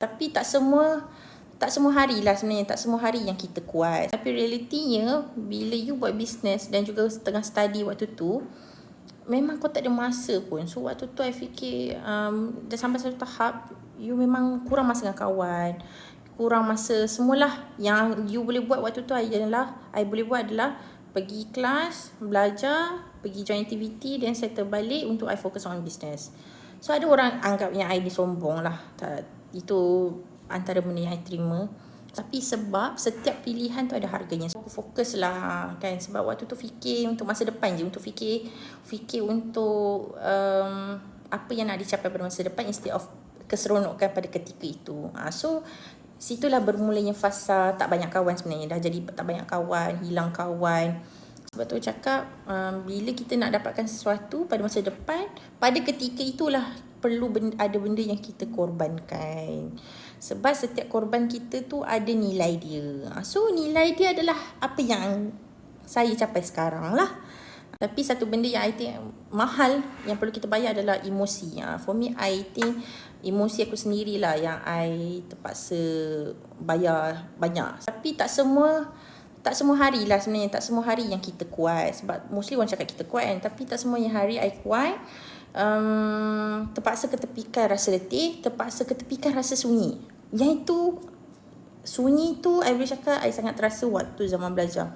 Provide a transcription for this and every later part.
Tapi tak semua hari lah sebenarnya, tak semua hari yang kita kuat. Tapi realitinya, bila you buat bisnes dan juga tengah study waktu tu, memang kau tak ada masa pun. So waktu tu I fikir dah sampai satu tahap, you memang kurang masa dengan kawan, kurang masa. Semualah yang you boleh buat waktu tu I boleh buat adalah pergi kelas, belajar, pergi join aktiviti, dan settle balik untuk I fokus on business. So ada orang anggapnya I ni sombong lah. Itu antara benda yang I terima. Tapi sebab setiap pilihan tu ada harganya. So aku fokus lah kan. Sebab waktu tu fikir untuk masa depan je. Untuk fikir untuk apa yang nak dicapai pada masa depan, instead of keseronokan pada ketika itu. So situlah bermulanya fasa tak banyak kawan sebenarnya. Dah jadi tak banyak kawan, hilang kawan. Sebab tu cakap bila kita nak dapatkan sesuatu pada masa depan, pada ketika itulah perlu ada benda yang kita korbankan. Sebab setiap korban kita tu ada nilai dia. So nilai dia adalah apa yang saya capai sekarang lah. Tapi satu benda yang I think mahal yang perlu kita bayar adalah emosi. For me, I think emosi aku sendirilah yang I terpaksa bayar banyak. Tapi tak semua hari lah sebenarnya. Tak semua hari yang kita kuat. Sebab mostly orang cakap kita kuat kan. Tapi tak semua yang hari I kuat. Terpaksa ketepikan rasa letih, terpaksa ketepikan rasa sunyi. Yang itu, sunyi tu I boleh cakap I sangat terasa waktu zaman belajar.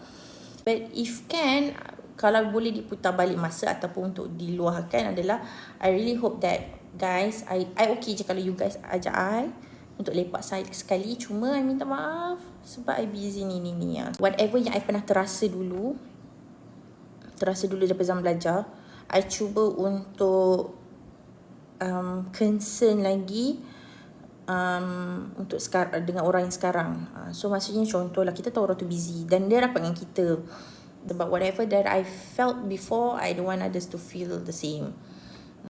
But if can, kalau boleh diputar balik masa ataupun untuk diluahkan, adalah I really hope that guys, I okay je kalau you guys ajak I untuk lepak sekali. Cuma I minta maaf sebab I busy ni. Whatever yang I pernah terasa dulu daripada zaman belajar, I cuba untuk concern lagi untuk sekarang dengan orang yang sekarang. So maksudnya contohlah, kita tahu orang tu busy dan dia rapat dengan kita. But whatever that I felt before, I don't want others to feel the same.